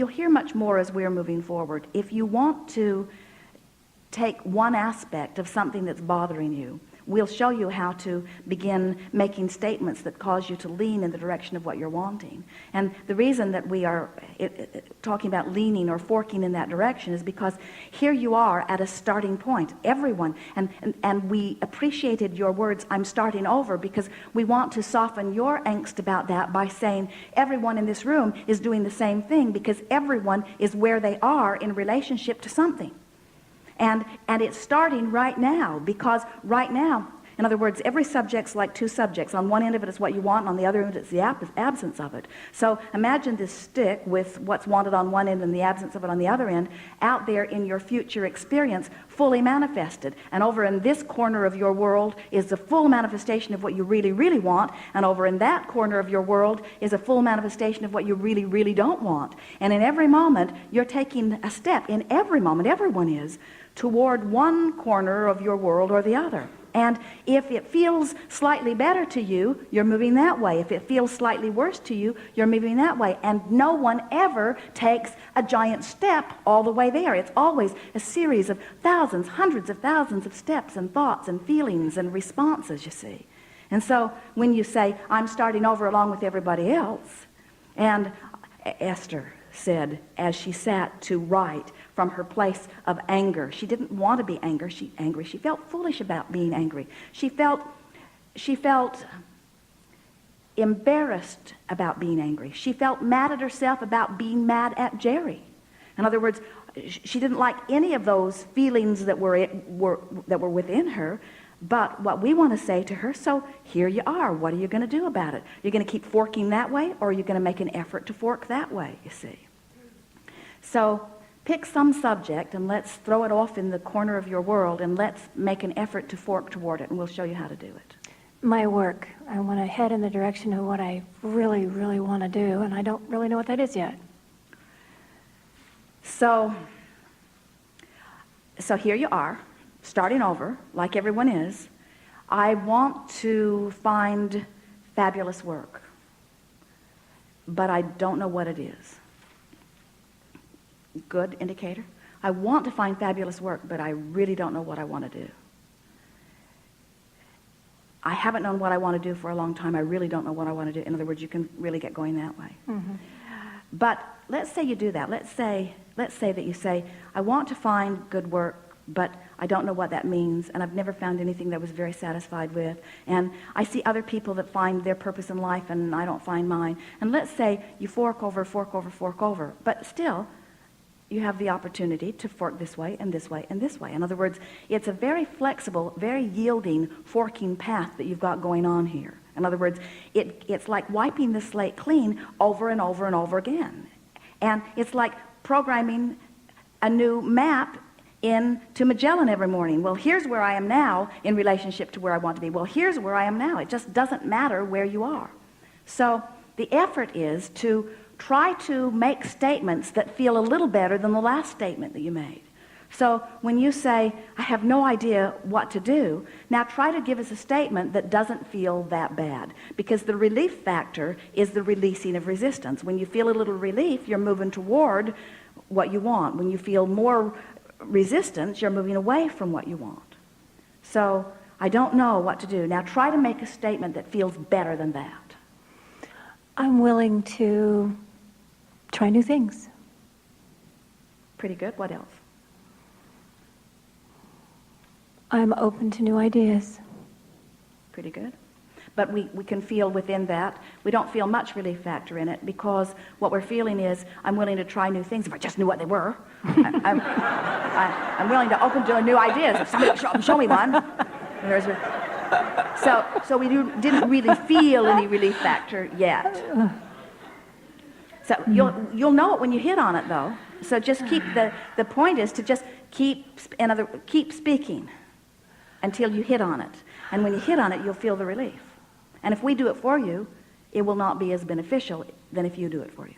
you'll hear much more as we're moving forward. If you want to take one aspect of something that's bothering you, we'll show you how to begin making statements that cause you to lean in the direction of what you're wanting. And the reason that we are talking about leaning or forking in that direction is because here you are at a starting point, everyone, and we appreciated your words, I'm starting over, because we want to soften your angst about that by saying everyone in this room is doing the same thing, because everyone is where they are in relationship to something. And it's starting right now, because right now, in other words, every subject's like two subjects. On one end of it is what you want, and on the other end it's the absence of it. So imagine this stick with what's wanted on one end and the absence of it on the other end, out there in your future experience, fully manifested. And over in this corner of your world is the full manifestation of what you really, really want, and over in that corner of your world is a full manifestation of what you really, really don't want. And in every moment, you're taking a step, in every moment, everyone is, toward one corner of your world or the other. And if it feels slightly better to you, you're moving that way. If it feels slightly worse to you, you're moving that way. And no one ever takes a giant step all the way there. It's always a series of thousands, hundreds of thousands of steps and thoughts and feelings and responses, you see. And so when you say, I'm starting over along with everybody else, and Esther said, as she sat to write from her place of anger, she didn't want to be angry. She felt foolish about being angry. She felt embarrassed about being angry. She felt mad at herself about being mad at Jerry. In other words, she didn't like any of those feelings that were within her. But what we want to say to her, so here you are. What are you going to do about it? You're going to keep forking that way, or are you going to make an effort to fork that way, you see? So pick some subject and let's throw it off in the corner of your world, and let's make an effort to fork toward it, and we'll show you how to do it. My work. I want to head in the direction of what I really, really want to do, and I don't really know what that is yet. So here you are, starting over, like everyone is. I want to find fabulous work, but I don't know what it is. Good indicator. I want to find fabulous work, but I really don't know what I want to do. I haven't known what I want to do for a long time. I really don't know what I want to do. In other words, you can really get going that way. Mm-hmm. But let's say you do that. Let's say that you say, I want to find good work, but I don't know what that means, and I've never found anything that I was very satisfied with, and I see other people that find their purpose in life, and I don't find mine. And let's say you fork over, but still, you have the opportunity to fork this way and this way and this way. In other words, it's a very flexible, very yielding forking path that you've got going on here. In other words, it's like wiping the slate clean over and over and over again. And it's like programming a new map into Magellan every morning. Well, here's where I am now in relationship to where I want to be. Well, here's where I am now. It just doesn't matter where you are. So the effort is to try to make statements that feel a little better than the last statement that you made. So when you say, I have no idea what to do, now try to give us a statement that doesn't feel that bad, because the relief factor is the releasing of resistance. When you feel a little relief, you're moving toward what you want. When you feel more resistance, you're moving away from what you want. So I don't know what to do. Now try to make a statement that feels better than that. I'm willing to try new things. Pretty good. What else? I'm open to new ideas. Pretty good. But we can feel within that, we don't feel much relief factor in it, because what we're feeling is, I'm willing to try new things if I just knew what they were. I'm willing to open to new ideas. If somebody show me one. So we didn't really feel any relief factor yet. So you'll know it when you hit on it, though. So just keep the point is to just keep speaking until you hit on it. And when you hit on it, you'll feel the relief. And if we do it for you, it will not be as beneficial than if you do it for you.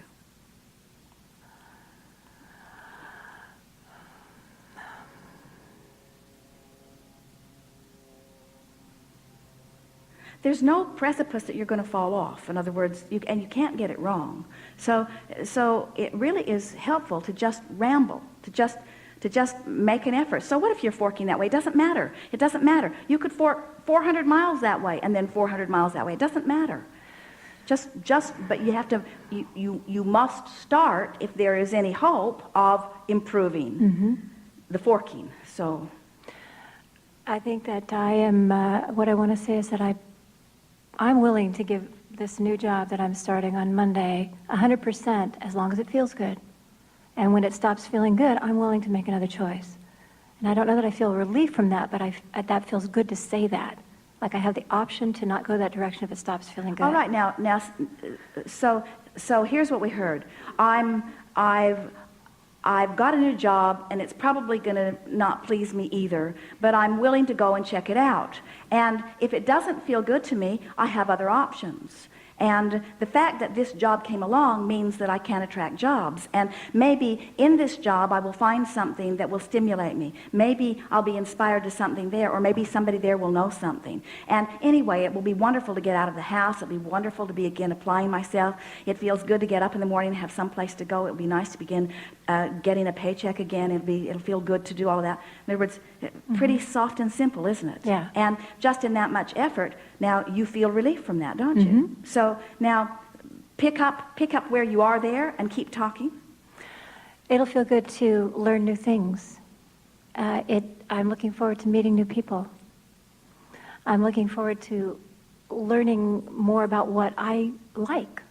there's no precipice that you're going to fall off. In other words, you can't get it wrong. So it really is helpful to just ramble, to just make an effort. So what if you're forking that way? It doesn't matter. It doesn't matter. You could fork 400 miles that way and then 400 miles that way. It doesn't matter. But you have to, you must start, if there is any hope of improving the forking. So I think that I am, what I want to say is that I'm willing to give this new job that I'm starting on Monday 100% as long as it feels good. And when it stops feeling good, I'm willing to make another choice. And I don't know that I feel relief from that, but that feels good to say that. Like I have the option to not go that direction if it stops feeling good. all right, now, so here's what we heard. I've got a new job, and it's probably going to not please me either, but I'm willing to go and check it out. And if it doesn't feel good to me, I have other options. And the fact that this job came along means that I can attract jobs. And maybe in this job I will find something that will stimulate me. Maybe I'll be inspired to something there, or maybe somebody there will know something. And anyway, it will be wonderful to get out of the house. It'll be wonderful to be again applying myself. It feels good to get up in the morning and have some place to go. It'll be nice to begin getting a paycheck again. It'll feel good to do all of that. In other words, pretty soft and simple, isn't it? Yeah. And just in that much effort, now you feel relief from that, don't you? So now pick up where you are there and keep talking. It'll feel good to learn new things. I'm looking forward to meeting new people. I'm looking forward to learning more about what I like.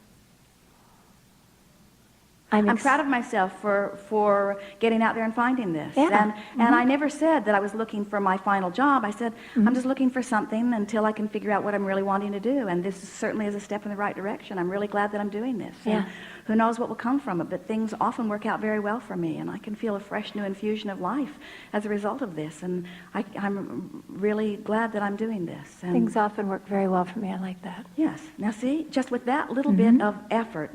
I'm proud of myself for getting out there and finding this. Yeah. And I never said that I was looking for my final job. I said, I'm just looking for something until I can figure out what I'm really wanting to do. And this certainly is a step in the right direction. I'm really glad that I'm doing this. Yeah. And who knows what will come from it, but things often work out very well for me, and I can feel a fresh new infusion of life as a result of this. And I'm really glad that I'm doing this. And Things often work very well for me. I like that. yes. Now see, just with that little bit of effort,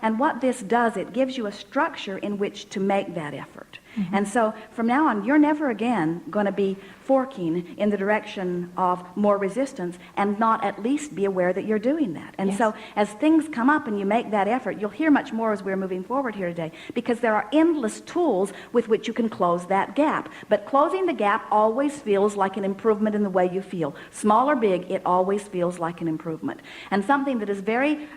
and what this does, it gives you a structure in which to make that effort. And so from now on, you're never again going to be forking in the direction of more resistance and not at least be aware that you're doing that. And so as things come up and you make that effort, you'll hear much more as we're moving forward here today, because there are endless tools with which you can close that gap. But closing the gap always feels like an improvement in the way you feel. Small or big, it always feels like an improvement. And something that is very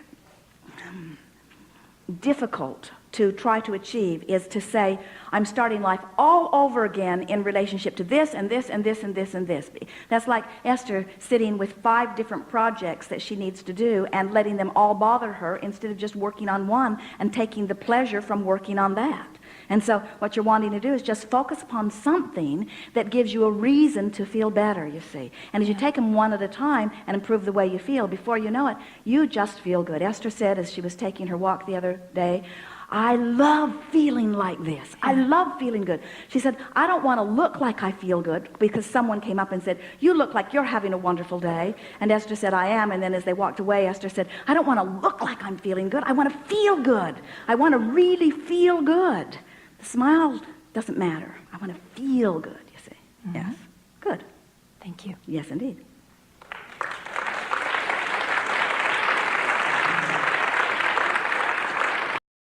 difficult to try to achieve is to say, I'm starting life all over again in relationship to this and this and this and this and this. That's like Esther sitting with 5 different projects that she needs to do and letting them all bother her instead of just working on one and taking the pleasure from working on that. And so what you're wanting to do is just focus upon something that gives you a reason to feel better, you see. And as you take them one at a time and improve the way you feel, before you know it, you just feel good. Esther said as she was taking her walk the other day, I love feeling like this. I love feeling good. She said, I don't want to look like I feel good, because someone came up and said, you look like you're having a wonderful day. And Esther said, I am. And then as they walked away, Esther said, I don't want to look like I'm feeling good. I want to feel good. I want to really feel good. The smile doesn't matter. I want to feel good, you see. Yes. Good. Thank you. Yes, indeed.